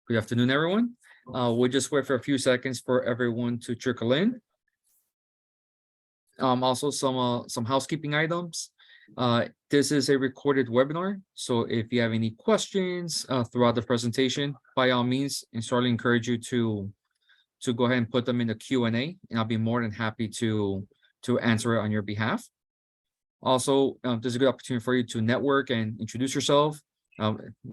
Good afternoon, everyone. We'll just wait for a few seconds for everyone to trickle in. Also some housekeeping items. This is a recorded webinar, so if you have any questions throughout the presentation, by all means, I strongly encourage you to go ahead and put them in the Q&A, and I'll be more than happy to answer it on your behalf. Also, this is a good opportunity for you to network and introduce yourself.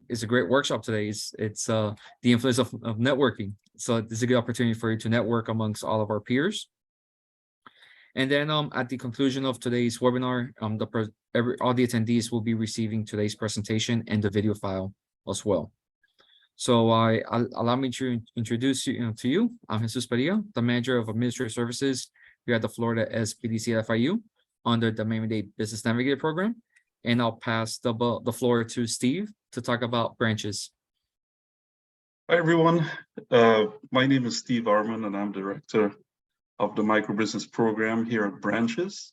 It's a great workshop today. It's the influence of networking. So this is a good opportunity for you to network amongst all of our peers. And then at the conclusion of today's webinar, all the attendees will be receiving today's presentation and the video file as well. So allow me to introduce you to you. I'm Jesus Padilla, the Manager of Administrative Services here at the Florida SBDC at FIU under the Miami-Dade Business Navigator program. And I'll pass the floor to Steve to talk about branches. Hi, everyone. My name is Steve Arman, and I'm Director of the Microbusiness Program here at Branches.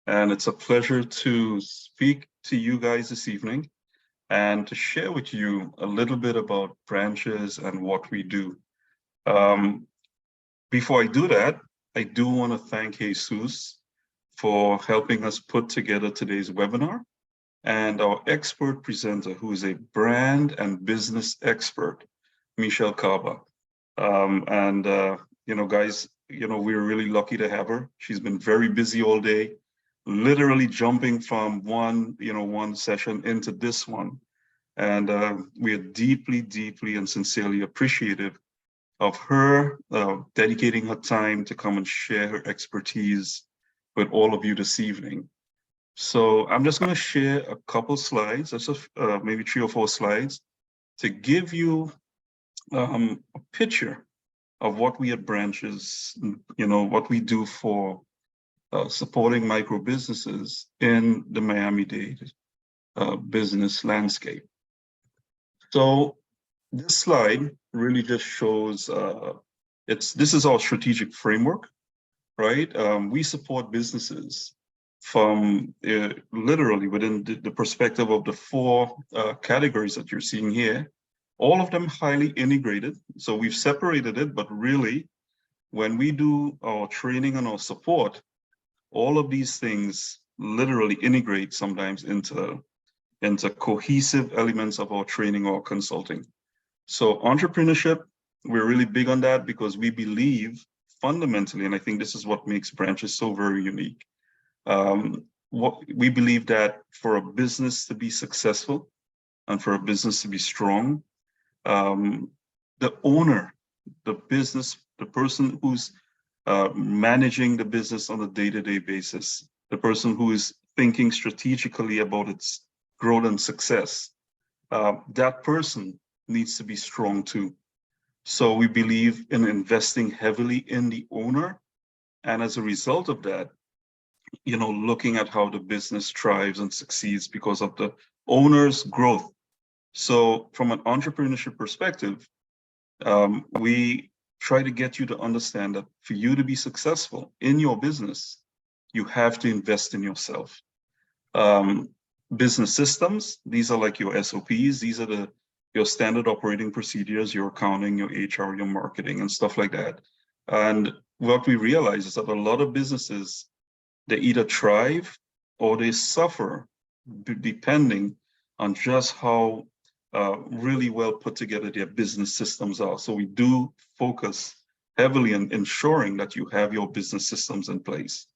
And it's a pleasure to speak to you guys this evening and to share with you a little bit about Branches and what we do. Before I do that, I do want to thank Jesus for helping us put together today's webinar, and our expert presenter, who is a brand and business expert, Michelle Kaba. Guys, we're really lucky to have her. She's been very busy all day, literally jumping from one session into this one. And we are deeply, deeply and sincerely appreciative of her dedicating her time to come and share her expertise with all of you this evening. So I'm just going to share a couple slides, maybe 3 or 4 slides, to give you a picture of what we at Branches, what we do for supporting micro businesses in the Miami-Dade business landscape. So this slide really just shows this is our strategic framework, right? We support businesses from literally within the perspective of the 4 categories that you're seeing here, all of them highly integrated. So we've separated it, but really, when we do our training and our support, all of these things literally integrate sometimes into cohesive elements of our training or consulting. So entrepreneurship, we're really big on that because we believe fundamentally, and I think this is what makes Branches so very unique. What we believe that for a business to be successful and for a business to be strong, the owner, the business, the person who's managing the business on a day-to-day basis, the person who is thinking strategically about its growth and success, that person needs to be strong too. So we believe in investing heavily in the owner, and as a result of that, looking at how the business thrives and succeeds because of the owner's growth. So from an entrepreneurship perspective, we try to get you to understand that for you to be successful in your business, you have to invest in yourself. Business systems, these are like your SOPs. These are your standard operating procedures, your accounting, your HR, your marketing, and stuff like that. And what we realize is that a lot of businesses, they either thrive or they suffer, depending on just how really well put together their business systems are. So we do focus heavily on ensuring that you have your business systems in place.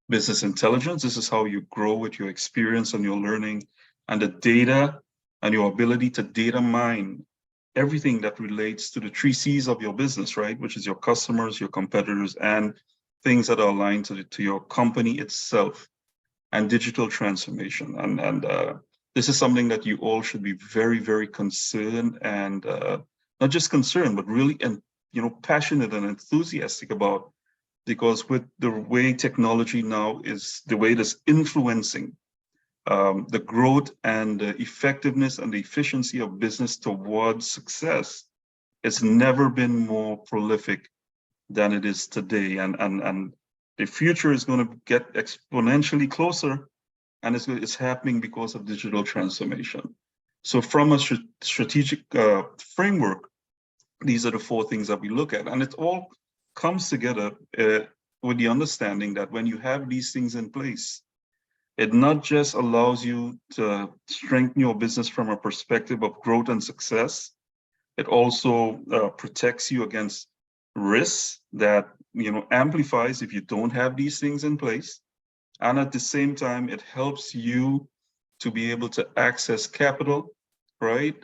Business intelligence, this is how you grow with your experience and your learning and the data and your ability to data mine everything that relates to the 3 C's of your business, right? Which is your customers, your competitors, and things that are aligned to your company itself, and digital transformation. And this is something that you all should be very, very concerned and not just concerned, but really passionate and enthusiastic about, because with the way technology now is, the way it is influencing the growth and the effectiveness and the efficiency of business towards success, it's never been more prolific than it is today. And the future is going to get exponentially closer, and it's happening because of digital transformation. So from a strategic framework, These are the four things that we look at. And it all comes together with the understanding that when you have these things in place, it not just allows you to strengthen your business from a perspective of growth and success, it also protects you against risks that amplifies if you don't have these things in place. And at the same time, it helps you to be able to access capital, right?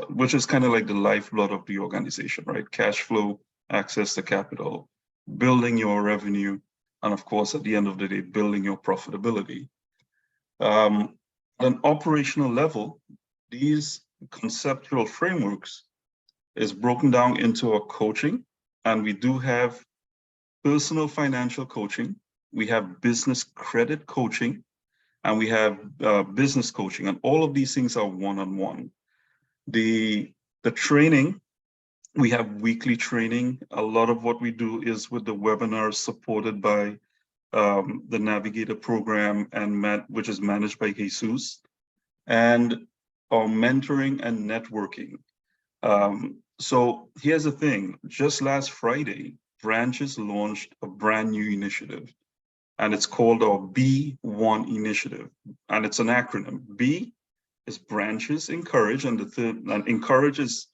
Which is kind of like the lifeblood of the organization, right? Cash flow, access to capital, building your revenue, and of course, at the end of the day, building your profitability. At an operational level, these conceptual frameworks is broken down into our coaching, and we do have personal financial coaching, we have business credit coaching, and we have business coaching, and all of these things are one-on-one. The training, we have weekly training. A lot of what we do is with the webinars supported by the Navigator program, which is managed by Jesus, and our mentoring and networking. So here's the thing, just last Friday, branches launched a brand new initiative, and it's called our B1 initiative, and it's an acronym. B is branches encourage, and encourage is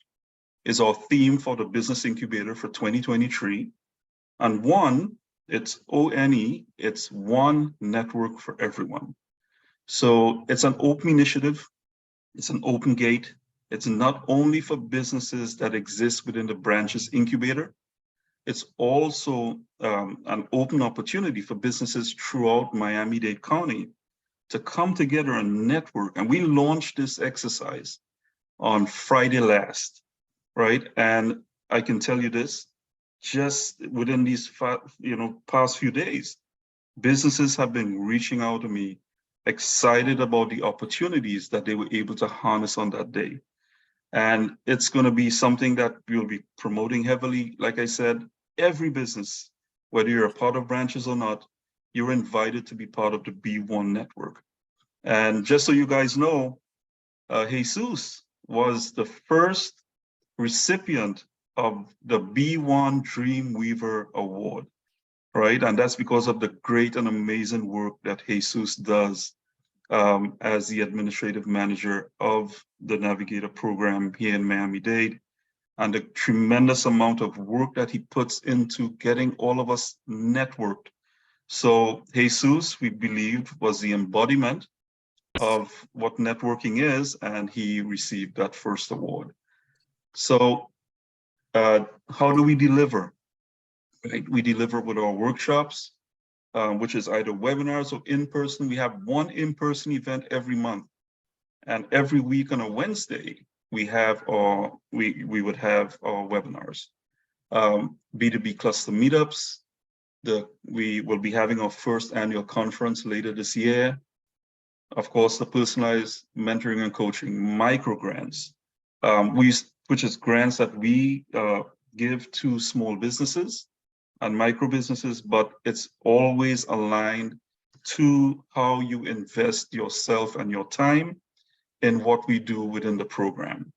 our theme for the business incubator for 2023. And one, it's ONE, it's one network for everyone. So it's an open initiative, it's an open gate. It's not only for businesses that exist within the branches incubator, it's also an open opportunity for businesses throughout Miami-Dade County to come together and network. And we launched this exercise on Friday last, right? And I can tell you this, just within these past few days, businesses have been reaching out to me, excited about the opportunities that they were able to harness on that day. And it's going to be something that we'll be promoting heavily. Like I said, every business, whether you're a part of branches or not, you're invited to be part of the B1 network. And just so you guys know, Jesus was the first recipient of the B1 Dreamweaver Award, right? And that's because of the great and amazing work that Jesus does as the administrative manager of the Navigator program here in Miami-Dade, and the tremendous amount of work that he puts into getting all of us networked. So Jesus, we believe, was the embodiment of what networking is, and he received that first award. So how do we deliver? Right? We deliver with our workshops, which is either webinars or in-person. We have one in-person event every month. And every week on a Wednesday, we would have our webinars. B2B cluster meetups. We will be having our first annual conference later this year. Of course, the personalized mentoring and coaching micro grants, which is grants that we give to small businesses and micro businesses, but it's always aligned to how you invest yourself and your time in what we do within the program.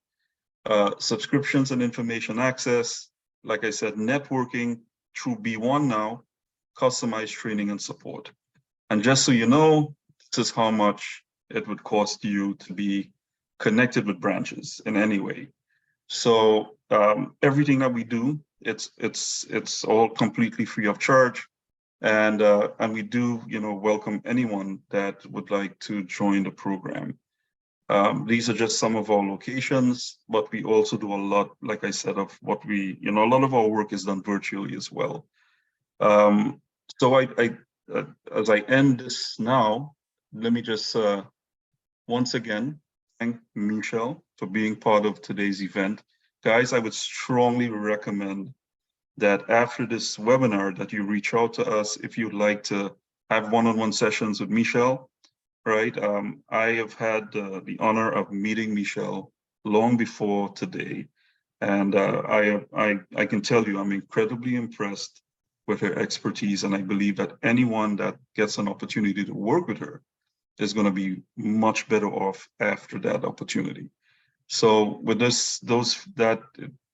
Subscriptions and information access, like I said, networking through B1 now, customized training and support. And just so you know, this is how much it would cost you to be connected with branches in any way. So everything that we do, it's all completely free of charge, and we do welcome anyone that would like to join the program. These are just some of our locations, but we also do a lot, like I said, of what we a lot of our work is done virtually as well. So as I end this now, let me just once again thank Michelle for being part of today's event. Guys, I would strongly recommend that after this webinar that you reach out to us if you'd like to have one-on-one sessions with Michelle, right? I have had the honor of meeting Michelle long before today, and I can tell you I'm incredibly impressed with her expertise, and I believe that anyone that gets an opportunity to work with her is going to be much better off after that opportunity. So with that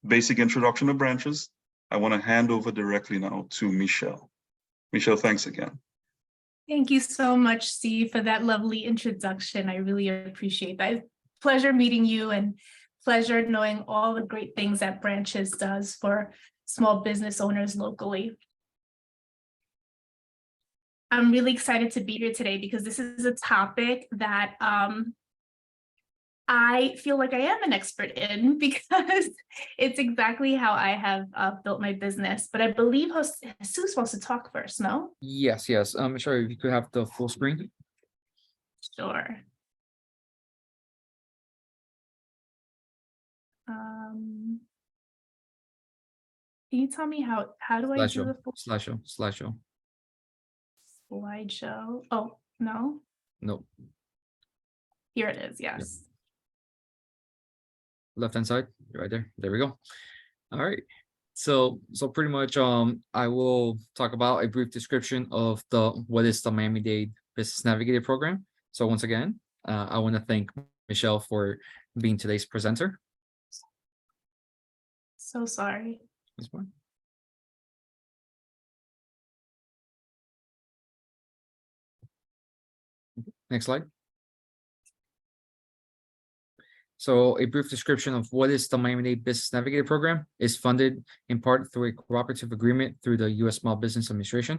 basic introduction of branches, I want to hand over directly now to Michelle. Michelle, thanks again. Thank you so much, Steve, for that lovely introduction. I really appreciate that. Pleasure meeting you and pleasure knowing all the great things that Branches does for small business owners locally. I'm really excited to be here today because this is a topic that I feel like I am an expert in because it's exactly how I have built my business. But I believe Jesus wants to talk first, no? Yes, yes. Sorry, if you could have the full screen. Sure. Can you tell me how do I do the full Slideshow. slideshow? Oh, no, No, here it is. Yes. left-hand side, right there. There we go. All right. So pretty much, I will talk about a brief description of what is the Miami-Dade Business Navigator program. So once again, I want to thank Michelle for being today's presenter. So sorry. This one. Next slide. So a brief description of what is the Miami-Dade Business Navigator program is funded in part through a cooperative agreement through the U.S. Small Business Administration.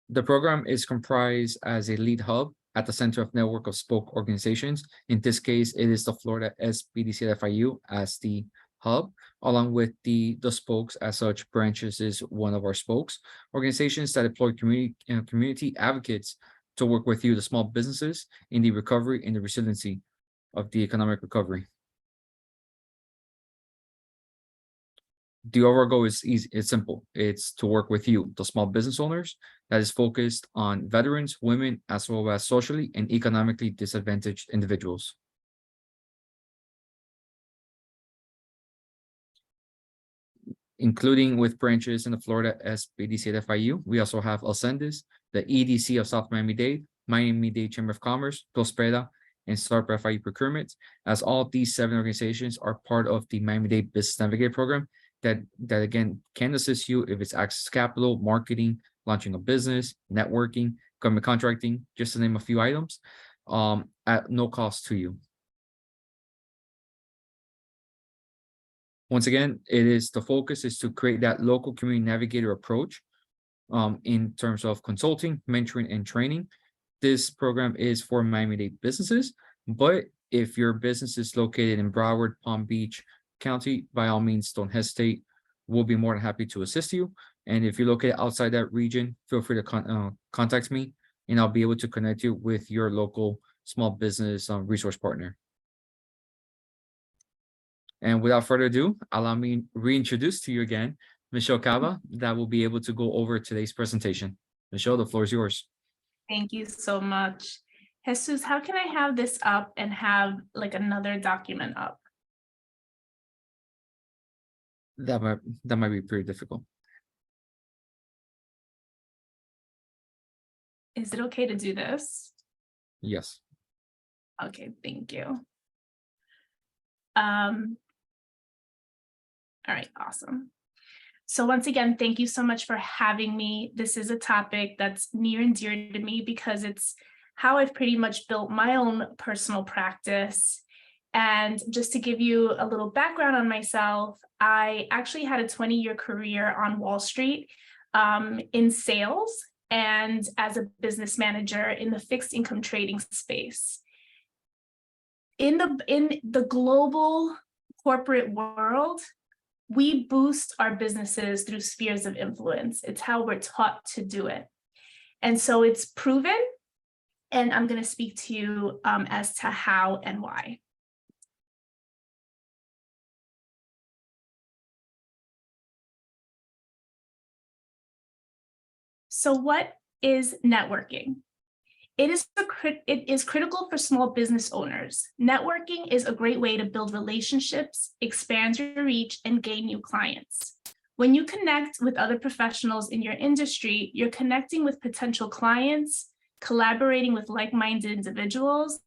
The program is comprised as a lead hub at the center of network of spoke organizations. In this case, it is the Florida SBDC at FIU as the hub, along with the spokes. As such, Branches is one of our spokes, organizations that deploy community advocates to work with you, the small businesses, in the recovery and the resiliency of the economic recovery. The overall goal is easy, it's simple. It's to work with you, the small business owners, that is focused on veterans, women, as well as socially and economically disadvantaged individuals. Including with branches in the Florida SBDC at FIU, we also have Ascendis, the EDC of South Miami-Dade, Miami-Dade Chamber of Commerce, Prospera, and STARP FIU Procurement, as all these 7 organizations are part of the Miami-Dade Business Navigator program that again can assist you if it's access to capital, marketing, launching a business, networking, government contracting, just to name a few items, at no cost to you. Once again, the focus is to create that local community navigator approach in terms of consulting, mentoring, and training. This program is for Miami-Dade businesses, but if your business is located in Broward, Palm Beach County, by all means, don't hesitate. We'll be more than happy to assist you. And if you're located outside that region, feel free to contact me, and I'll be able to connect you with your local small business resource partner. And without further ado, allow me reintroduce to you again, Michelle Cava, that will be able to go over today's presentation. Michelle, the floor is yours. Thank you so much. Jesus, how can I have this up and have like another document up? That might be pretty difficult. Is it okay to do this? Yes. Okay, thank you. All right, awesome. So once again, thank you so much for having me. This is a topic that's near and dear to me because it's how I've pretty much built my own personal practice. And just to give you a little background on myself, I actually had a 20-year career on Wall Street in sales and as a business manager in the fixed income trading space. In the global corporate world, we boost our businesses through spheres of influence. It's how we're taught to do it. And so it's proven, and I'm going to speak to you as to how and why. So what is networking? It is critical for small business owners. Networking is a great way to build relationships, expand your reach, and gain new clients. When you connect with other professionals in your industry, you're connecting with potential clients, collaborating with like-minded individuals,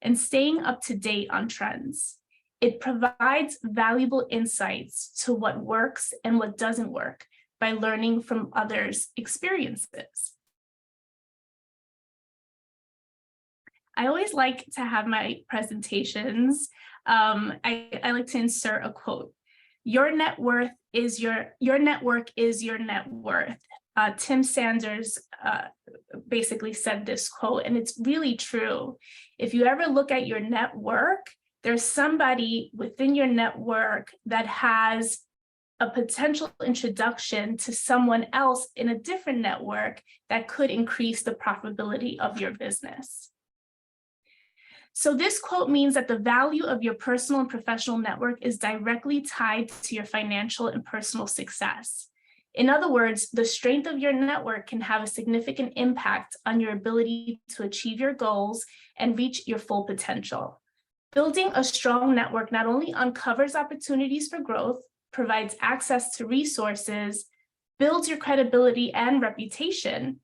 and staying up to date on trends. It provides valuable insights to what works and what doesn't work by learning from others' experiences. I always like to have my presentations. I like to insert a quote. Your network is your net worth. Tim Sanders basically said this quote, and it's really true. If you ever look at your network, there's somebody within your network that has a potential introduction to someone else in a different network that could increase the profitability of your business. So this quote means that the value of your personal and professional network is directly tied to your financial and personal success. In other words, the strength of your network can have a significant impact on your ability to achieve your goals and reach your full potential. Building a strong network not only uncovers opportunities for growth, provides access to resources, builds your credibility and reputation,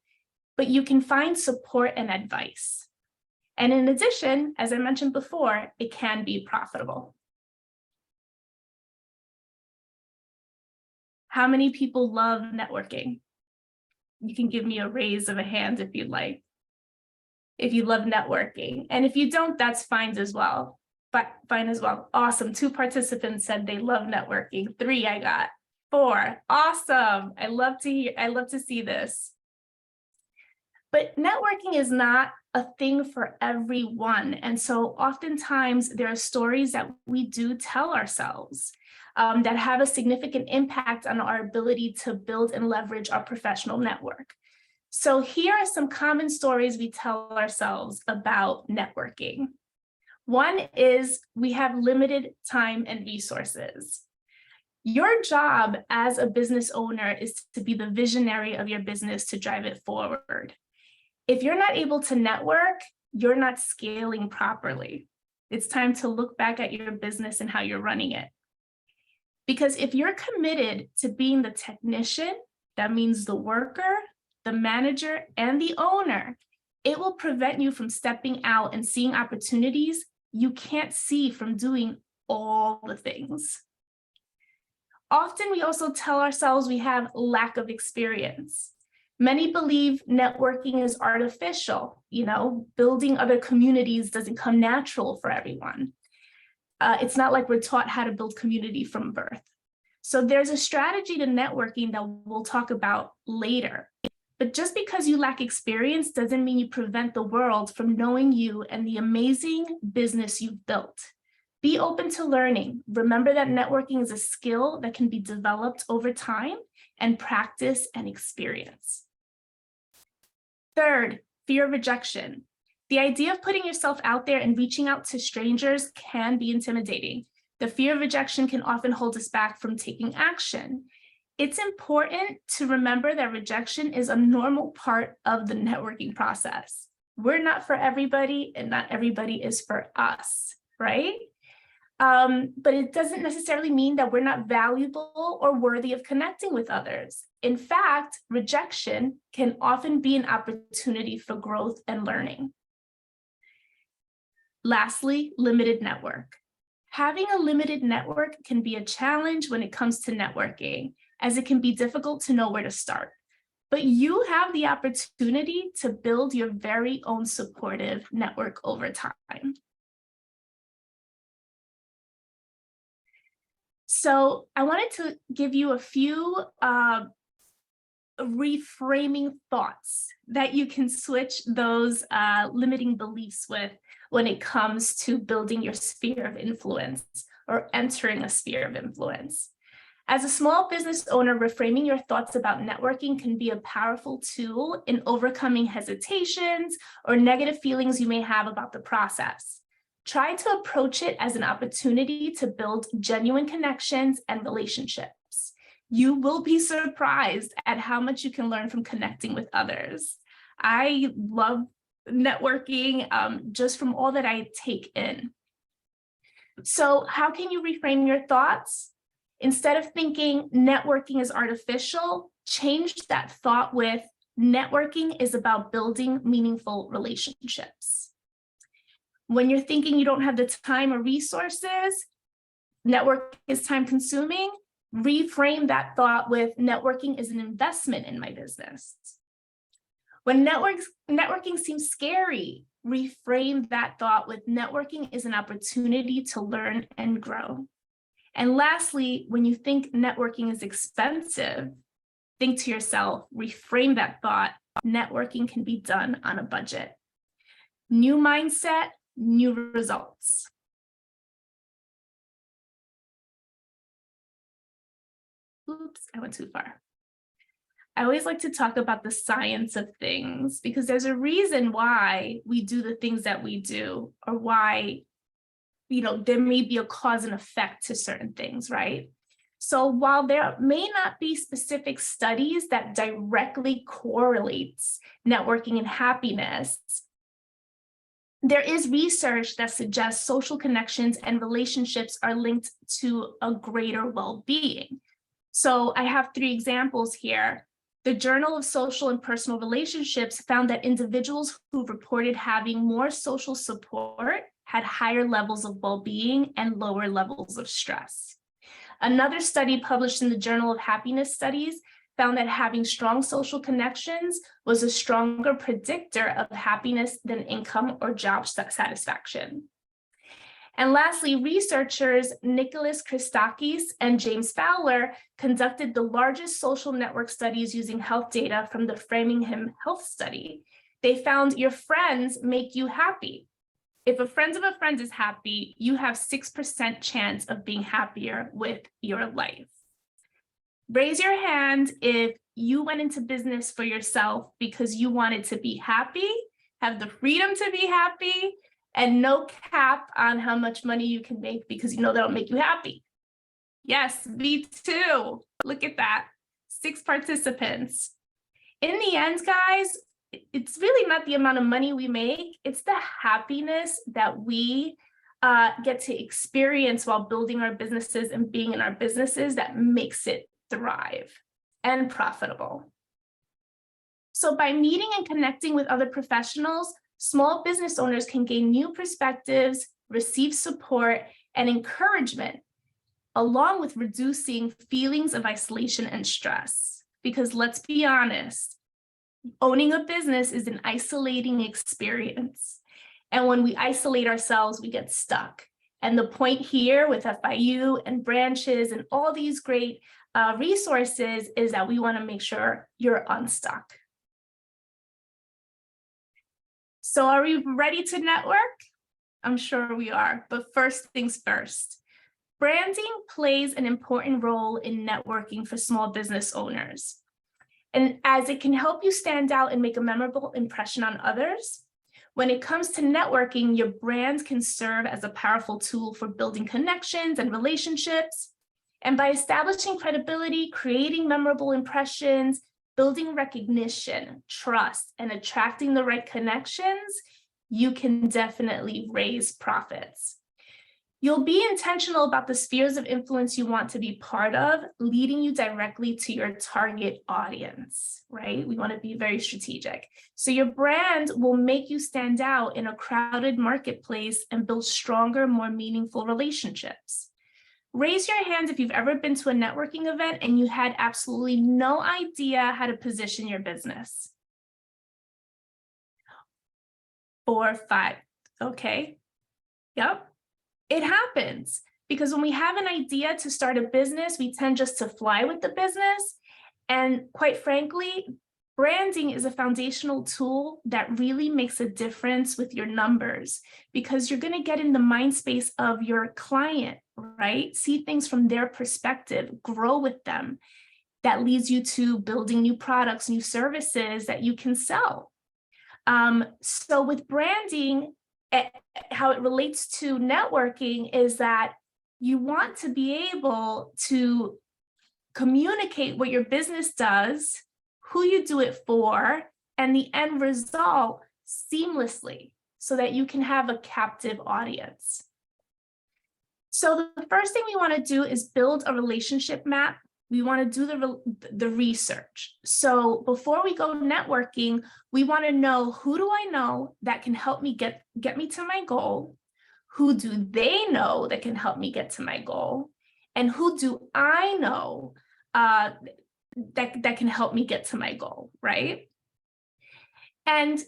but you can find support and advice. And in addition, as I mentioned before, it can be profitable. How many people love networking? You can give me a raise of a hand if you'd like, if you love networking. And if you don't, that's fine as well. Awesome. 2 participants said they love networking. 3 I got. 4. Awesome. I love to see this. But networking is not a thing for everyone. And so oftentimes there are stories that we do tell ourselves that have a significant impact on our ability to build and leverage our professional network. So here are some common stories we tell ourselves about networking. One is we have limited time and resources. Your job as a business owner is to be the visionary of your business to drive it forward. If you're not able to network, you're not scaling properly. It's time to look back at your business and how you're running it. Because if you're committed to being the technician, that means the worker, the manager, and the owner, it will prevent you from stepping out and seeing opportunities you can't see from doing all the things. Often we also tell ourselves we have lack of experience. Many believe networking is artificial. Building other communities doesn't come natural for everyone. It's not like we're taught how to build community from birth. So there's a strategy to networking that we'll talk about later. But just because you lack experience doesn't mean you prevent the world from knowing you and the amazing business you've built. Be open to learning. Remember that networking is a skill that can be developed over time and practice and experience. Third, fear of rejection. The idea of putting yourself out there and reaching out to strangers can be intimidating. The fear of rejection can often hold us back from taking action. It's important to remember that rejection is a normal part of the networking process. We're not for everybody, and not everybody is for us, right? But it doesn't necessarily mean that we're not valuable or worthy of connecting with others. In fact, rejection can often be an opportunity for growth and learning. Lastly, limited network. Having a limited network can be a challenge when it comes to networking, as it can be difficult to know where to start. But you have the opportunity to build your very own supportive network over time. So I wanted to give you a few reframing thoughts that you can switch those limiting beliefs with when it comes to building your sphere of influence or entering a sphere of influence. As a small business owner, reframing your thoughts about networking can be a powerful tool in overcoming hesitations or negative feelings you may have about the process. Try to approach it as an opportunity to build genuine connections and relationships. You will be surprised at how much you can learn from connecting with others. I love networking just from all that I take in. So how can you reframe your thoughts? Instead of thinking networking is artificial, change that thought with Networking is about building meaningful relationships. When you're thinking you don't have the time or resources, network is time consuming, reframe that thought with networking is an investment in my business. When networking seems scary, reframe that thought with networking is an opportunity to learn and grow. And lastly, when you think networking is expensive, think to yourself, reframe that thought, networking can be done on a budget. New mindset, new results. Oops, I went too far. I always like to talk about the science of things because there's a reason why we do the things that we do, or why, there may be a cause and effect to certain things, right? So while there may not be specific studies that directly correlates networking and happiness, there is research that suggests social connections and relationships are linked to a greater well-being. So I have 3 examples here. The Journal of Social and Personal Relationships found that individuals who reported having more social support had higher levels of well-being and lower levels of stress. Another study published in the Journal of Happiness Studies found that having strong social connections was a stronger predictor of happiness than income or job satisfaction. And lastly, researchers Nicholas Christakis and James Fowler conducted the largest social network studies using health data from the Framingham Health Study. They found your friends make you happy. If a friend of a friend is happy, you have 6% chance of being happier with your life. Raise your hand if you went into business for yourself because you wanted to be happy, have the freedom to be happy, and no cap on how much money you can make because that'll make you happy. Yes, me too. Look at that. 6 participants. In the end, guys, it's really not the amount of money we make, it's the happiness that we get to experience while building our businesses and being in our businesses that makes it thrive and profitable. So by meeting and connecting with other professionals, small business owners can gain new perspectives, receive support and encouragement, along with reducing feelings of isolation and stress. Because let's be honest, owning a business is an isolating experience. And when we isolate ourselves, we get stuck. And the point here with FIU and branches and all these great resources is that we want to make sure you're unstuck. So are we ready to network? I'm sure we are, but first things first. Branding plays an important role in networking for small business owners. And as it can help you stand out and make a memorable impression on others, when it comes to networking, your brand can serve as a powerful tool for building connections and relationships. And by establishing credibility, creating memorable impressions, building recognition, trust, and attracting the right connections, you can definitely raise profits. You'll be intentional about the spheres of influence you want to be part of, leading you directly to your target audience, right? We want to be very strategic. So your brand will make you stand out in a crowded marketplace and build stronger, more meaningful relationships. Raise your hand if you've ever been to a networking event and you had absolutely no idea how to position your business. 4, 5, okay, yep. It happens because when we have an idea to start a business, we tend just to fly with the business. And quite frankly, branding is a foundational tool that really makes a difference with your numbers because you're going to get in the mind space of your client, right? See things from their perspective, grow with them. That leads you to building new products, new services that you can sell. So with branding, how it relates to networking is that you want to be able to communicate what your business does, who you do it for, and the end result seamlessly so that you can have a captive audience. So the first thing we want to do is build a relationship map We want to do the research. So before we go networking, we want to know, who do I know that can help me get me to my goal? Who do they know that can help me get to my goal? And who do I know that can help me get to my goal, right? And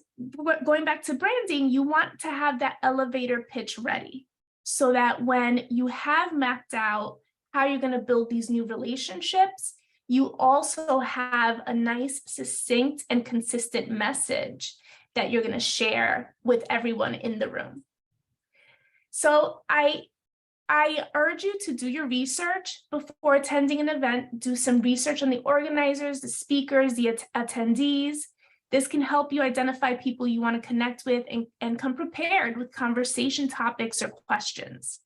going back to branding, you want to have that elevator pitch ready so that when you have mapped out how you're going to build these new relationships, you also have a nice, succinct, and consistent message that you're going to share with everyone in the room. So I urge you to do your research before attending an event. Do some research on the organizers, the speakers, the attendees. This can help you identify people you want to connect with and come prepared with conversation topics or questions.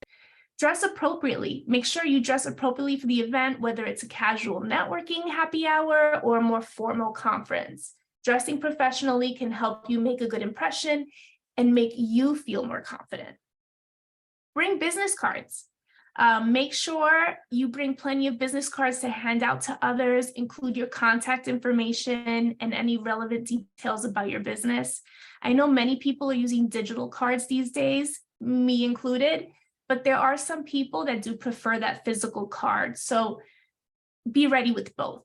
Dress appropriately. Make sure you dress appropriately for the event, whether it's a casual networking happy hour or a more formal conference. Dressing professionally can help you make a good impression and make you feel more confident. Bring business cards. Make sure you bring plenty of business cards to hand out to others. Include your contact information and any relevant details about your business. I know many people are using digital cards these days, me included, but there are some people that do prefer that physical card. So be ready with both.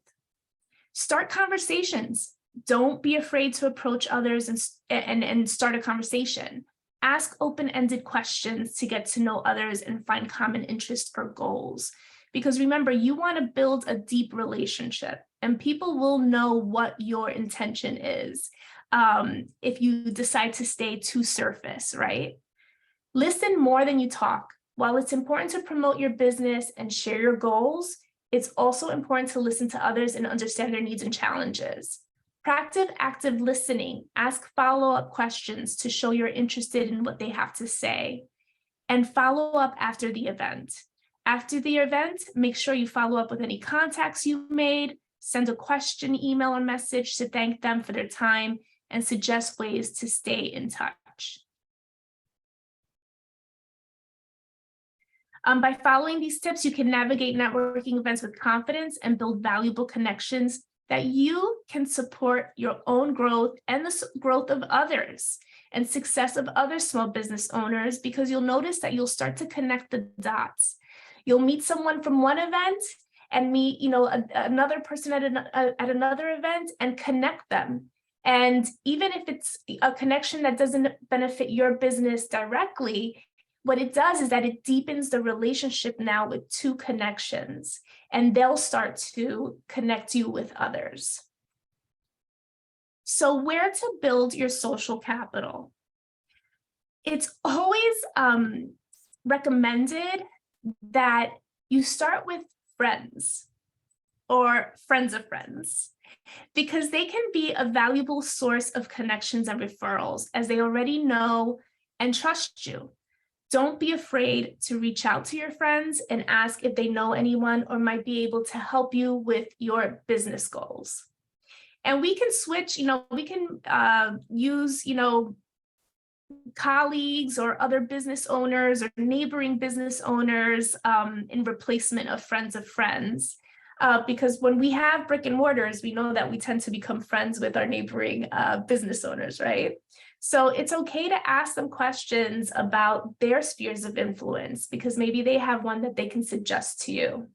Start conversations. Don't be afraid to approach others and start a conversation. Ask open-ended questions to get to know others and find common interests or goals. Because remember, you want to build a deep relationship and people will know what your intention is if you decide to stay too surface, right? Listen more than you talk. While it's important to promote your business and share your goals, it's also important to listen to others and understand their needs and challenges. Practice active listening. Ask follow-up questions to show you're interested in what they have to say. And follow up after the event. After the event, make sure you follow up with any contacts you made, send a question, email, or message to thank them for their time, and suggest ways to stay in touch. By following these tips, you can navigate networking events with confidence and build valuable connections that you can support your own growth and the growth of others and success of other small business owners, because you'll notice that you'll start to connect the dots. You'll meet someone from one event and meet, another person at another event and connect them. And even if it's a connection that doesn't benefit your business directly, what it does is that it deepens the relationship now with two connections, and they'll start to connect you with others. So where to build your social capital? It's always recommended that you start with friends or friends of friends, because they can be a valuable source of connections and referrals, as they already know and trust you. Don't be afraid to reach out to your friends and ask if they know anyone or might be able to help you with your business goals. And we can switch, we can use, colleagues or other business owners or neighboring business owners in replacement of friends of friends. Because when we have brick and mortars, we know that we tend to become friends with our neighboring business owners, right? So it's okay to ask them questions about their spheres of influence, because maybe they have one that they can suggest to you.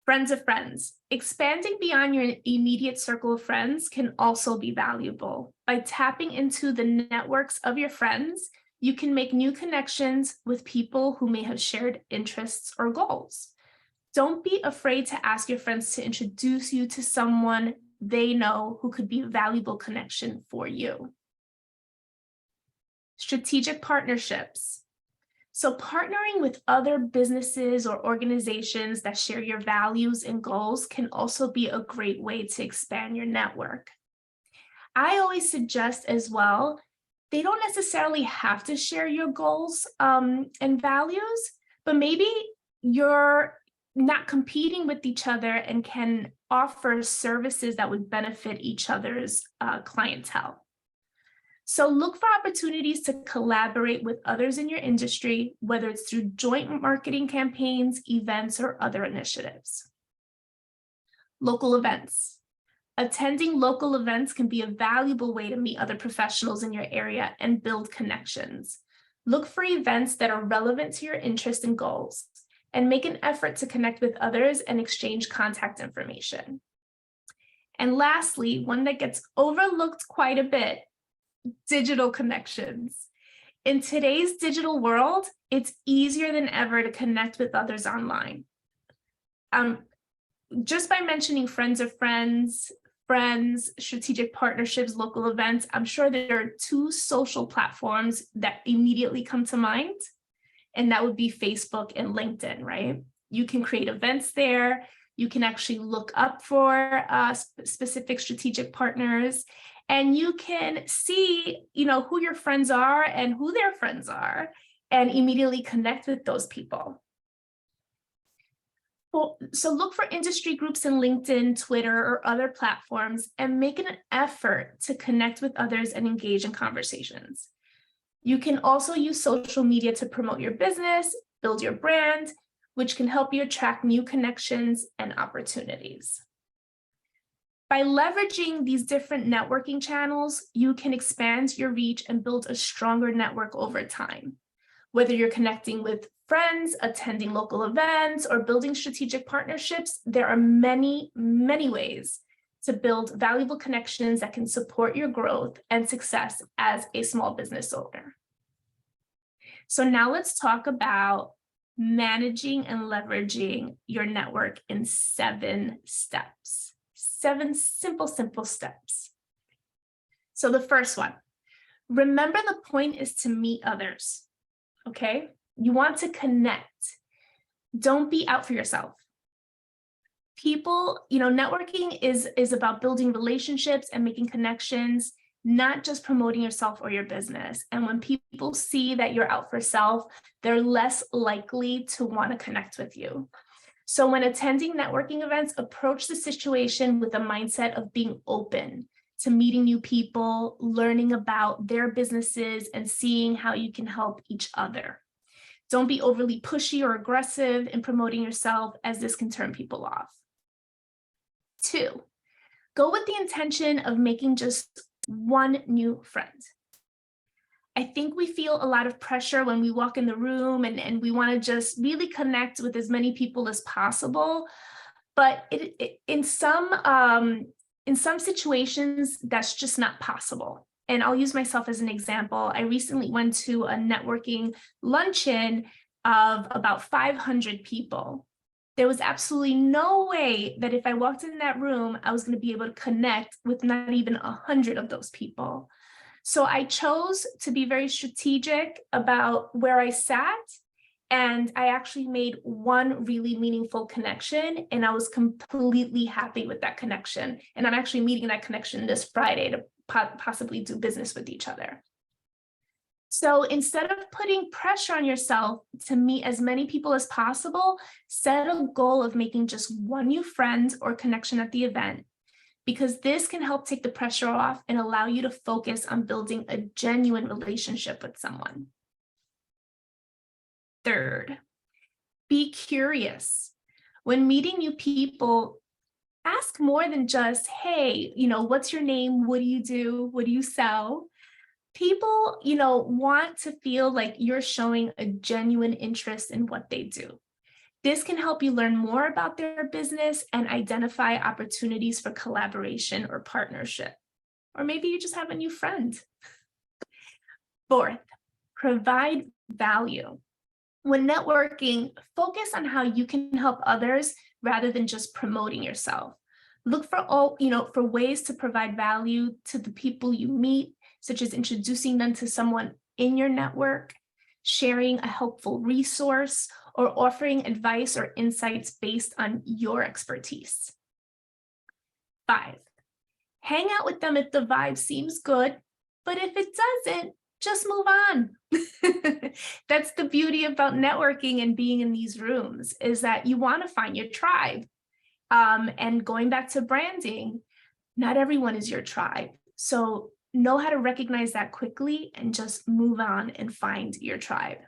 Friends of friends. Expanding beyond your immediate circle of friends can also be valuable. By tapping into the networks of your friends, you can make new connections with people who may have shared interests or goals. Don't be afraid to ask your friends to introduce you to someone they know who could be a valuable connection for you. Strategic partnerships. So partnering with other businesses or organizations that share your values and goals can also be a great way to expand your network. I always suggest as well, they don't necessarily have to share your goals and values, but maybe you're not competing with each other and can offer services that would benefit each other's clientele. So look for opportunities to collaborate with others in your industry, whether it's through joint marketing campaigns, events, or other initiatives. Local events. Attending local events can be a valuable way to meet other professionals in your area and build connections. Look for events that are relevant to your interests and goals, and make an effort to connect with others and exchange contact information. And lastly, one that gets overlooked quite a bit, digital connections. In today's digital world, it's easier than ever to connect with others online. Just by mentioning friends of friends, strategic partnerships, local events, I'm sure there are 2 social platforms that immediately come to mind, and that would be Facebook and LinkedIn, right? You can create events there. You can actually look up for specific strategic partners, and you can see, who your friends are and who their friends are, and immediately connect with those people. So look for industry groups in LinkedIn, Twitter, or other platforms, and make an effort to connect with others and engage in conversations. You can also use social media to promote your business, build your brand, which can help you attract new connections and opportunities. By leveraging these different networking channels, you can expand your reach and build a stronger network over time. Whether you're connecting with friends, attending local events, or building strategic partnerships, there are many, many ways to build valuable connections that can support your growth and success as a small business owner. So now let's talk about managing and leveraging your network in 7 steps. 7 simple steps. So the first one, remember the point is to meet others, okay? You want to connect. Don't be out for yourself. People, networking is about building relationships and making connections, not just promoting yourself or your business. And when people see that you're out for self, they're less likely to want to connect with you. So when attending networking events, approach the situation with a mindset of being open to meeting new people, learning about their businesses, and seeing how you can help each other. Don't be overly pushy or aggressive in promoting yourself, as this can turn people off. 2, go with the intention of making just one new friend. I think we feel a lot of pressure when we walk in the room and we want to just really connect with as many people as possible. But in some situations, that's just not possible. And I'll use myself as an example. I recently went to a networking luncheon of about 500 people. There was absolutely no way that if I walked in that room, I was going to be able to connect with not even 100 of those people. So I chose to be very strategic about where I sat, and I actually made one really meaningful connection, and I was completely happy with that connection. And I'm actually meeting that connection this Friday to possibly do business with each other. So instead of putting pressure on yourself to meet as many people as possible, set a goal of making just one new friend or connection at the event, because this can help take the pressure off and allow you to focus on building a genuine relationship with someone. 3rd, be curious. When meeting new people, ask more than just, hey, what's your name? What do you do? What do you sell? People, want to feel like you're showing a genuine interest in what they do. This can help you learn more about their business and identify opportunities for collaboration or partnership. Or maybe you just have a new friend. 4th, provide value. When networking, focus on how you can help others rather than just promoting yourself. Look for ways to provide value to the people you meet, such as introducing them to someone in your network, sharing a helpful resource, or offering advice or insights based on your expertise. 5, hang out with them if the vibe seems good, but if it doesn't, just move on. That's the beauty about networking and being in these rooms, is that you want to find your tribe. And going back to branding, not everyone is your tribe. So know how to recognize that quickly and just move on and find your tribe.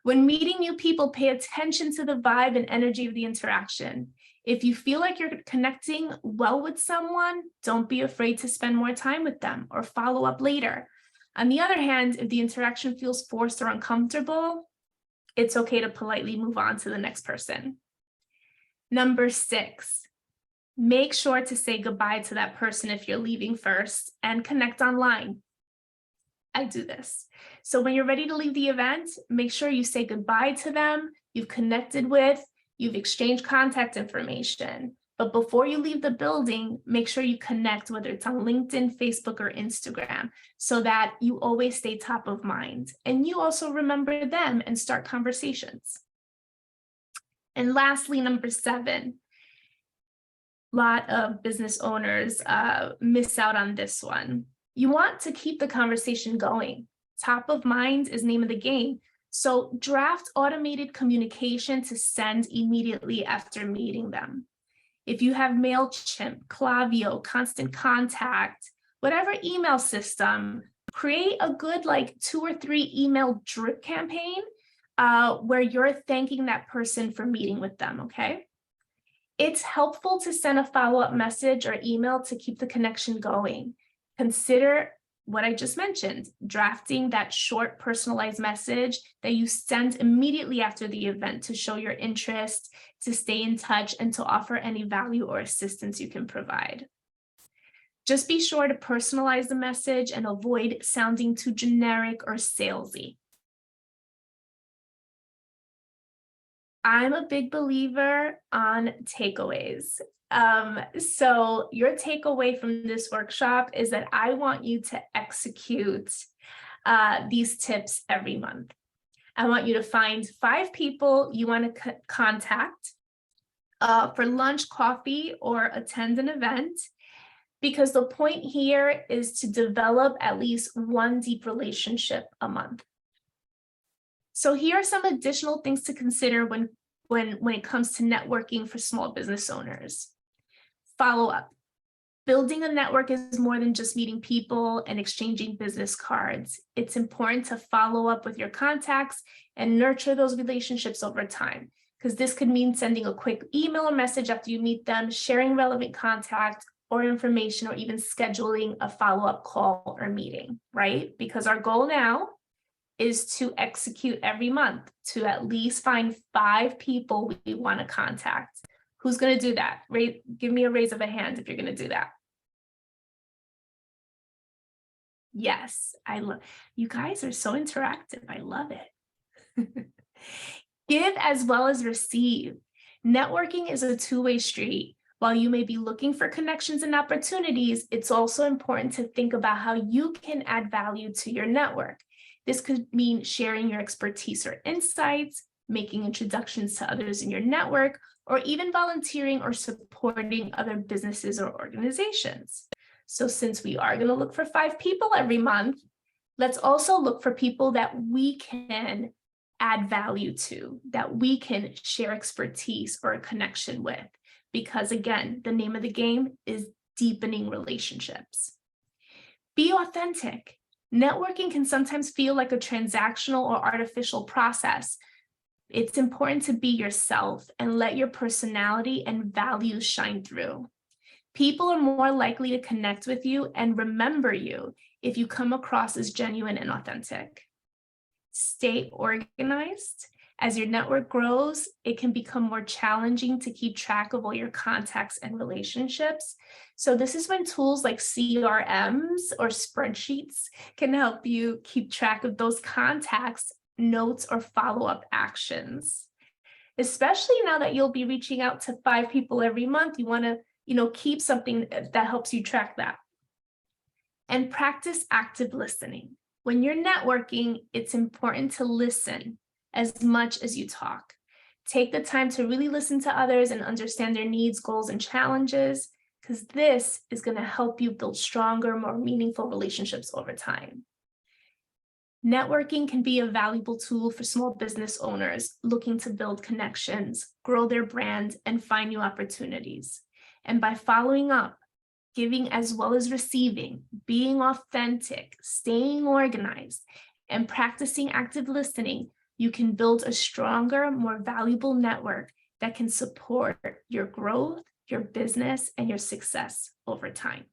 When meeting new people, pay attention to the vibe and energy of the interaction. If you feel like you're connecting well with someone, don't be afraid to spend more time with them or follow up later. On the other hand, if the interaction feels forced or uncomfortable, it's okay to politely move on to the next person. Number 6, make sure to say goodbye to that person if you're leaving first and connect online. I do this. So when you're ready to leave the event, make sure you say goodbye to them, you've connected with, you've exchanged contact information. But before you leave the building, make sure you connect, whether it's on LinkedIn, Facebook, or Instagram, so that you always stay top of mind. And you also remember them and start conversations. And lastly, number 7, a lot of business owners miss out on this one. You want to keep the conversation going. Top of mind is name of the game. So draft automated communication to send immediately after meeting them. If you have MailChimp, Klaviyo, Constant Contact, whatever email system, create a good 2 or 3 email drip campaign where you're thanking that person for meeting with them, okay? It's helpful to send a follow-up message or email to keep the connection going. Consider what I just mentioned, drafting that short personalized message that you send immediately after the event to show your interest, to stay in touch, and to offer any value or assistance you can provide. Just be sure to personalize the message and avoid sounding too generic or salesy. I'm a big believer on takeaways. So your takeaway from this workshop is that I want you to execute these tips every month. I want you to find 5 people you want to contact for lunch, coffee, or attend an event, because the point here is to develop at least one deep relationship a month. So here are some additional things to consider when it comes to networking for small business owners. Follow up. Building a network is more than just meeting people and exchanging business cards. It's important to follow up with your contacts and nurture those relationships over time, because this could mean sending a quick email or message after you meet them, sharing relevant contact or information, or even scheduling a follow-up call or meeting, right? Because our goal now is to execute every month to at least find 5 people we want to contact. Who's going to do that? Give me a raise of a hand if you're going to do that. Yes, I love, you guys are so interactive. I love it. Give as well as receive. Networking is a two-way street. While you may be looking for connections and opportunities, it's also important to think about how you can add value to your network. This could mean sharing your expertise or insights, making introductions to others in your network, or even volunteering or supporting other businesses or organizations. So since we are going to look for 5 people every month, let's also look for people that we can add value to, that we can share expertise or a connection with. Because again, the name of the game is deepening relationships. Be authentic. Networking can sometimes feel like a transactional or artificial process. It's important to be yourself and let your personality and values shine through. People are more likely to connect with you and remember you if you come across as genuine and authentic. Stay organized. As your network grows, it can become more challenging to keep track of all your contacts and relationships. So this is when tools like CRMs or spreadsheets can help you keep track of those contacts, notes, or follow-up actions. Especially now that you'll be reaching out to 5 people every month, you want to, keep something that helps you track that. And practice active listening. When you're networking, it's important to listen as much as you talk. Take the time to really listen to others and understand their needs, goals, and challenges, because this is going to help you build stronger, more meaningful relationships over time. Networking can be a valuable tool for small business owners looking to build connections, grow their brand, and find new opportunities. And by following up, giving as well as receiving, being authentic, staying organized, and practicing active listening, you can build a stronger, more valuable network that can support your growth, your business, and your success over time.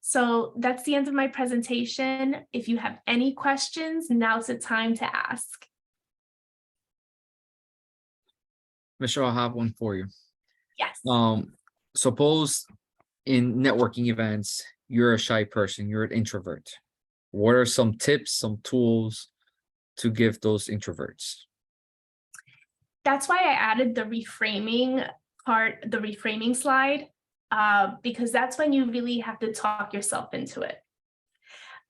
So that's the end of my presentation. If you have any questions, now's the time to ask. Michelle, I have one for you. Yes. Suppose in networking events, you're a shy person, you're an introvert. What are some tips, some tools to give those introverts? That's why I added the reframing part, the reframing slide, because that's when you really have to talk yourself into it.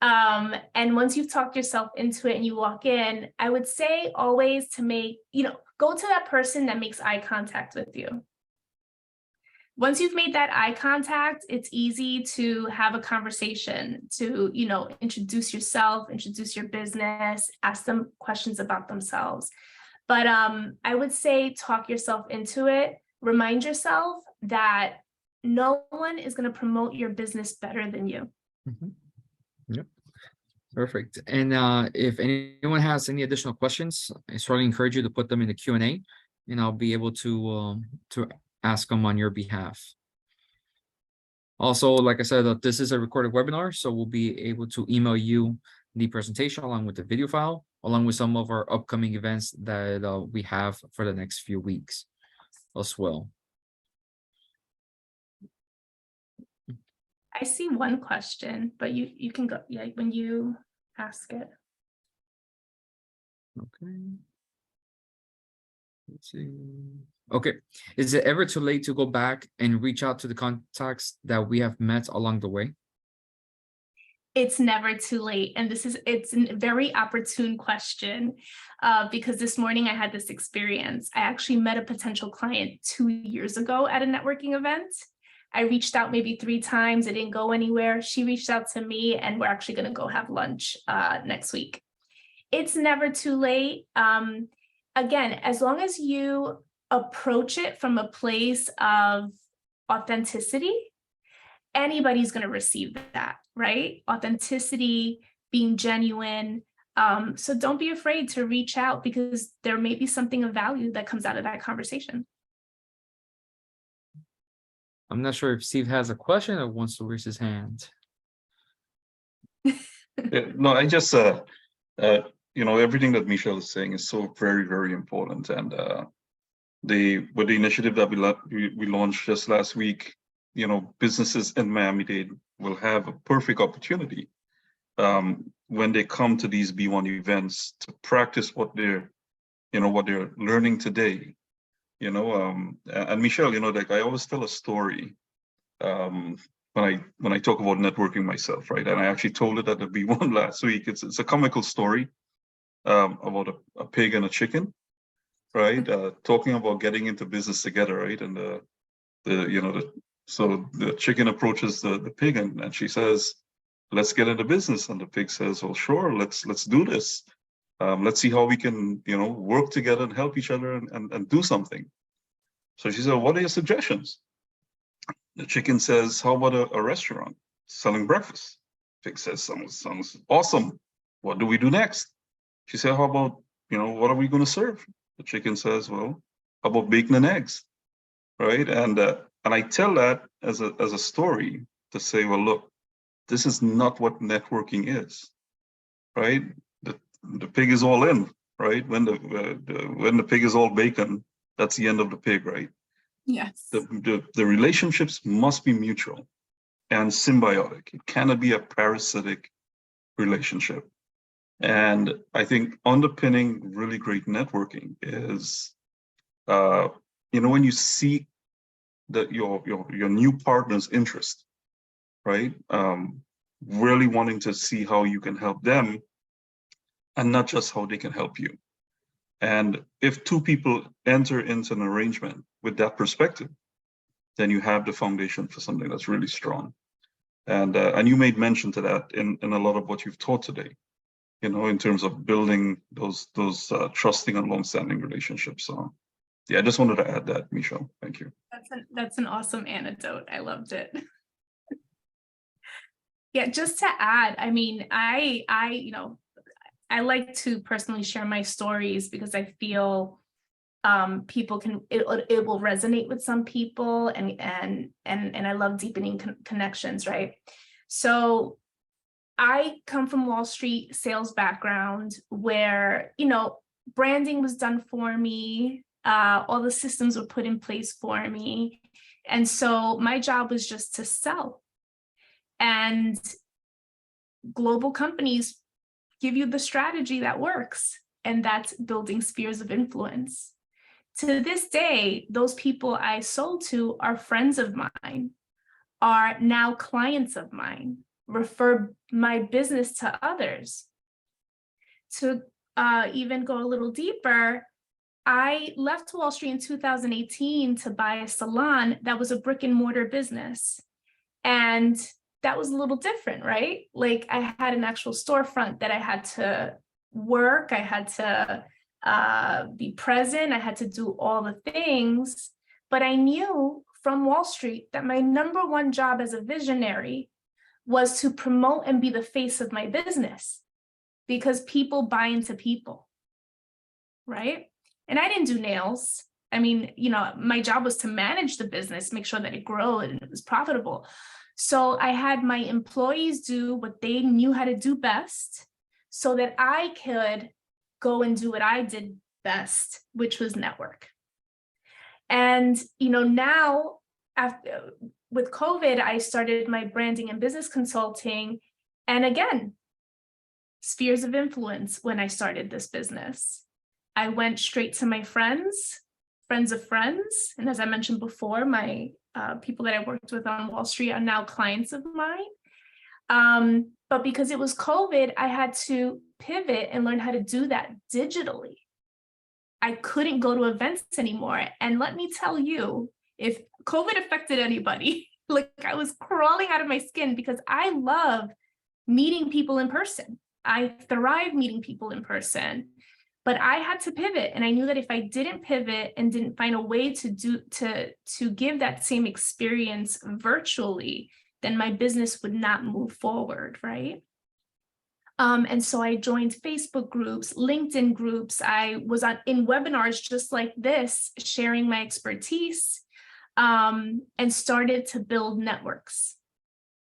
And once you've talked yourself into it and you walk in, I would say always to make, go to that person that makes eye contact with you. Once you've made that eye contact, it's easy to have a conversation, to, introduce yourself, introduce your business, ask them questions about themselves. But I would say talk yourself into it. Remind yourself that no one is going to promote your business better than you. Mm-hmm. Yep. Perfect. And if anyone has any additional questions, I strongly encourage you to put them in the Q&A, and I'll be able to ask them on your behalf. Also, like I said, this is a recorded webinar, so we'll be able to email you the presentation along with the video file, along with some of our upcoming events that we have for the next few weeks as well. I see one question, but you can go, yeah, when you ask it. Okay. Let's see. Okay. Is it ever too late to go back and reach out to the contacts that we have met along the way? It's never too late. And it's a very opportune question because this morning I had this experience. I actually met a potential client 2 years ago at a networking event. I reached out maybe 3 times. It didn't go anywhere. She reached out to me and we're actually going to go have lunch next week. It's never too late. Again, as long as you approach it from a place of authenticity, anybody's going to receive that, right? Authenticity, being genuine. So don't be afraid to reach out because there may be something of value that comes out of that conversation. I'm not sure if Steve has a question or wants to raise his hand. No, I just, everything that Michelle is saying is so very, very important. And with the initiative that we launched just last week, businesses in Miami-Dade will have a perfect opportunity when they come to these B1 events to practice what they're learning today. And Michelle, like I always tell a story when I talk about networking myself, right? And I actually told it at the B1 last week. It's a comical story about a pig and a chicken, right? Talking about getting into business together, right? And so the chicken approaches the pig and she says, "Let's get into business." And the pig says, "Well, sure, let's do this. Let's see how we can, work together and help each other and do something." So she said, "What are your suggestions?" The chicken says, "How about a restaurant selling breakfast?" Pig says, sounds awesome. What do we do next?" She said, "How about, what are we going to serve?" The chicken says, "Well, how about bacon and eggs?" Right? And I tell that as a story to say, well, look, this is not what networking is, right? The pig is all in, right? When the pig is all bacon, that's the end of the pig, right? Yes. The relationships must be mutual and symbiotic. It cannot be a parasitic relationship. And I think underpinning really great networking is, when you see that your new partner's interest, right? Really wanting to see how you can help them and not just how they can help you. And if 2 people enter into an arrangement with that perspective, then you have the foundation for something that's really strong. And you made mention to that in a lot of what you've taught today, in terms of building those trusting and long-standing relationships. So yeah, I just wanted to add that, Michelle. Thank you. That's an awesome anecdote. I loved it. Yeah, just to add, I mean, I like to personally share my stories because I feel people it will resonate with some people, and I love deepening connections, right? So I come from Wall Street sales background where, branding was done for me. All the systems were put in place for me. And so my job was just to sell. And global companies give you the strategy that works, and that's building spheres of influence. To this day, those people I sold to are friends of mine, are now clients of mine, refer my business to others. To even go a little deeper, I left Wall Street in 2018 to buy a salon that was a brick and mortar business. And that was a little different, right? Like I had an actual storefront that I had to work, I had to be present, I had to do all the things. But I knew from Wall Street that my number one job as a visionary was to promote and be the face of my business, because people buy into people, right? And I didn't do nails. I mean, my job was to manage the business, make sure that it grew and it was profitable. So I had my employees do what they knew how to do best so that I could go and do what I did best, which was network. And, now with COVID, I started my branding and business consulting. And again, spheres of influence when I started this business. I went straight to my friends of friends. And as I mentioned before, my people that I worked with on Wall Street are now clients of mine. But because it was COVID, I had to pivot and learn how to do that digitally. I couldn't go to events anymore. And let me tell you, if COVID affected anybody, like I was crawling out of my skin because I love meeting people in person. I thrive meeting people in person. But I had to pivot, and I knew that if I didn't pivot and didn't find a way to give that same experience virtually, then my business would not move forward, right? And so I joined Facebook groups, LinkedIn groups. I was in webinars just like this, sharing my expertise, and started to build networks.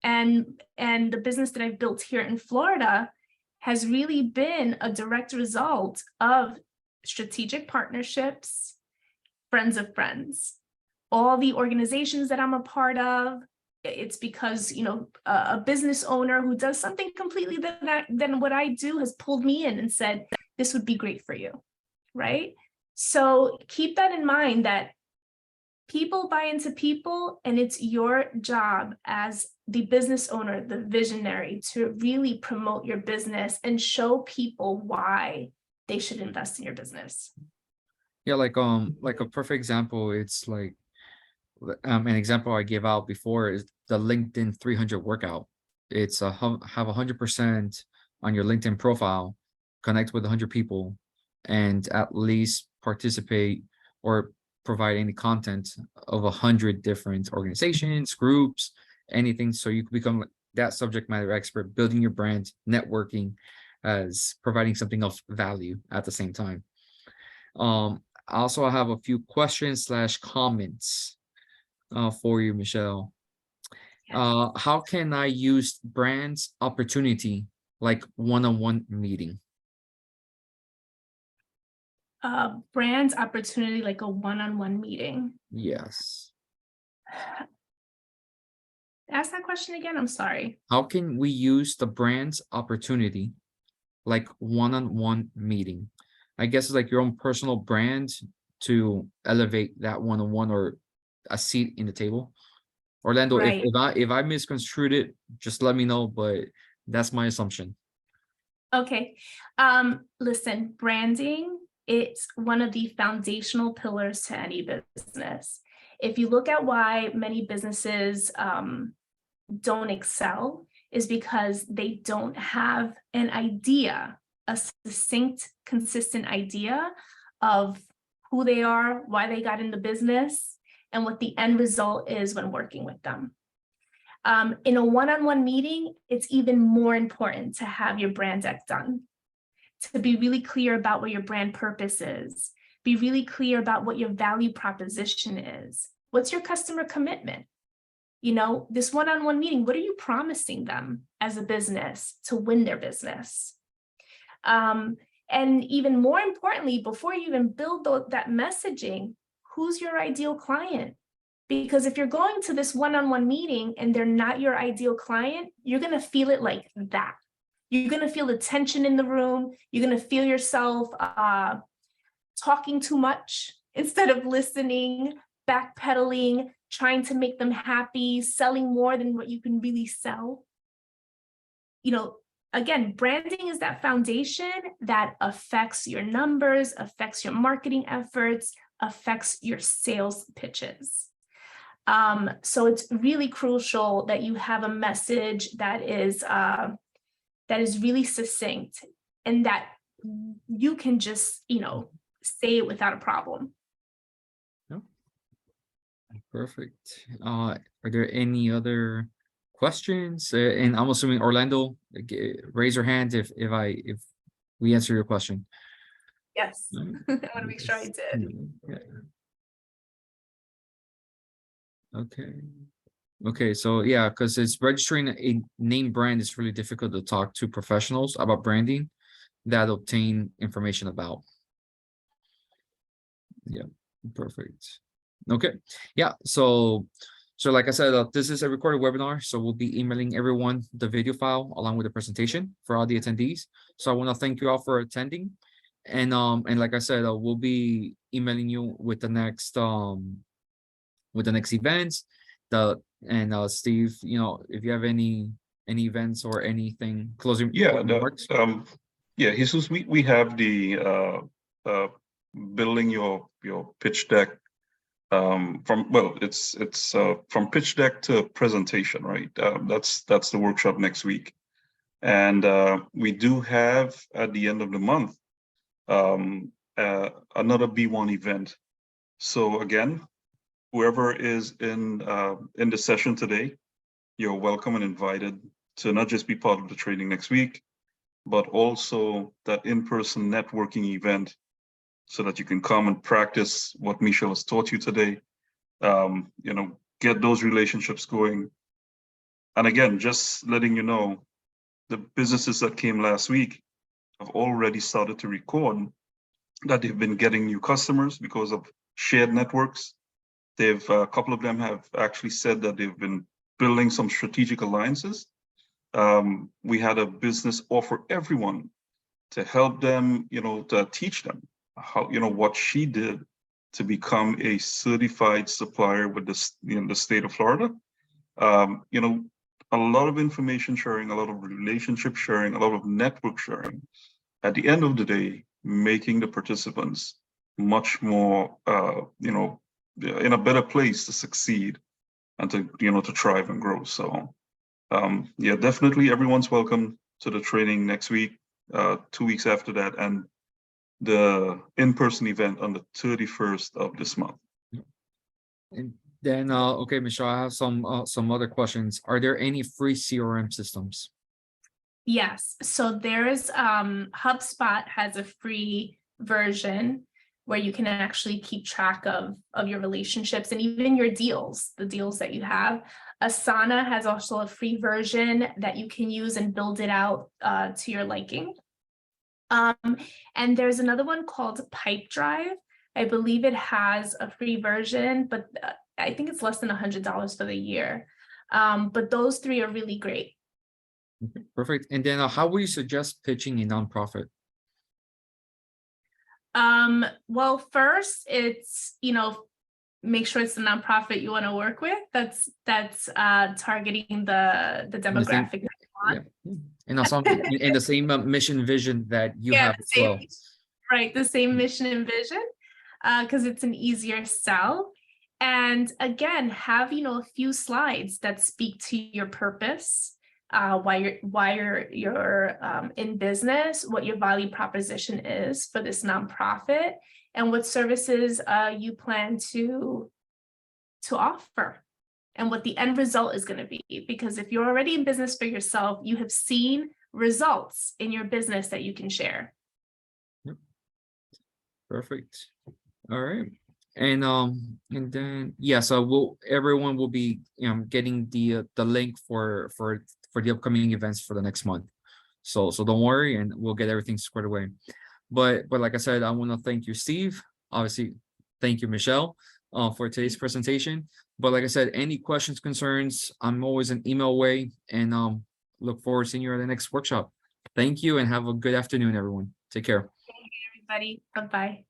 And the business that I've built here in Florida has really been a direct result of strategic partnerships, friends of friends. All the organizations that I'm a part of, it's because, a business owner who does something completely than what I do has pulled me in and said, this would be great for you, right? So keep that in mind, that people buy into people, and it's your job as the business owner, the visionary, to really promote your business and show people why they should invest in your business. Yeah, like a perfect example, it's like an example I gave out before is the LinkedIn 300 workout. It's have 100% on your LinkedIn profile, connect with 100 people, and at least participate or provide any content of 100 different organizations, groups, anything, so you can become that subject matter expert, building your brand, networking, as providing something of value at the same time. Also, I have a few questions / comments for you, Michelle. How can I use brands opportunity like one-on-one meeting? Brands opportunity like a one-on-one meeting. Yes. Ask that question again. I'm sorry. How can we use the brand's opportunity like one-on-one meeting? I guess it's like your own personal brand to elevate that one-on-one or a seat in the table. Orlando, Right. if I misconstrued it, just let me know, but that's my assumption. Okay. Listen, branding, it's one of the foundational pillars to any business. If you look at why many businesses don't excel, is because they don't have an idea, a succinct, consistent idea of who they are, why they got into business, and what the end result is when working with them. In a one-on-one meeting, it's even more important to have your brand deck done, to be really clear about what your brand purpose is, be really clear about what your value proposition is. What's your customer commitment? You know, this one-on-one meeting, what are you promising them as a business to win their business? And even more importantly, before you even build that messaging, who's your ideal client? Because if you're going to this one-on-one meeting and they're not your ideal client, you're going to feel it like that. You're going to feel the tension in the room. You're going to feel yourself talking too much instead of listening, backpedaling, trying to make them happy, selling more than what you can really sell. You know, again, branding is that foundation that affects your numbers, affects your marketing efforts, affects your sales pitches. So it's really crucial that you have a message that is really succinct and that you can just, you know, say it without a problem. Perfect. Are there any other questions? And I'm assuming Orlando, raise your hand if we answer your question. Yes, I want to make sure I did. Yeah. Okay, so yeah, because it's registering a name brand is really difficult to talk to professionals about branding that obtain information about. Yeah, perfect. Okay, yeah, so like I said, this is a recorded webinar, so we'll be emailing everyone the video file along with the presentation for all the attendees. So I want to thank you all for attending, and like I said, we'll be emailing you with the next events. Steve, you know, if you have any events or anything closing. Yeah, remarks. Jesus, we have the building your pitch deck from from pitch deck to presentation, right? That's the workshop next week, and we do have at the end of the month another B1 event. So again, whoever is in the session today, you're welcome and invited to not just be part of the training next week, but also that in-person networking event, so that you can come and practice what Michelle has taught you today. You know, get those relationships going. And again, just letting you know, the businesses that came last week have already started to record that they've been getting new customers because of shared networks. A couple of them have actually said that they've been building some strategic alliances. We had a business offer everyone to help them, you know, to teach them how, you know, what she did to become a certified supplier with the state of Florida. You know, a lot of information sharing, a lot of relationship sharing, a lot of network sharing. At the end of the day, making the participants much more, you know, in a better place to succeed and to, you know, to thrive and grow. So yeah, definitely everyone's welcome to the training next week, 2 weeks after that, and the in-person event on the 31st of this month. And then okay, Michelle, I have some other questions. Are there any free CRM systems? Yes, so there's HubSpot has a free version where you can actually keep track of your relationships and even your deals, the deals that you have. Asana has also a free version that you can use and build it out to your liking. And there's another one called Pipedrive. I believe it has a free version, but I think it's less than $100 for the year. But those three are really great. Okay, perfect. And then how would you suggest pitching a nonprofit? Well, first it's, you know, make sure it's the nonprofit you want to work with. That's targeting the demographic that you want. Yeah. And also in the same mission vision that you have as well. Right, the same mission and vision, because it's an easier sell. And again, have, you know, a few slides that speak to your purpose, why you're in business, what your value proposition is for this nonprofit, and what services you plan to offer. and what the end result is going to be. Because if you're already in business for yourself, you have seen results in your business that you can share. Perfect. All right. And then so everyone will be getting the link for the upcoming events for the next month. So don't worry, and we'll get everything squared away. But like I said, I want to thank you, Steve. Obviously, thank you, Michelle, for today's presentation. But like I said, any questions, concerns, I'm always an email away, and look forward to seeing you at the next workshop. Thank you, and have a good afternoon, everyone. Take care. Thank you, everybody. Bye-bye.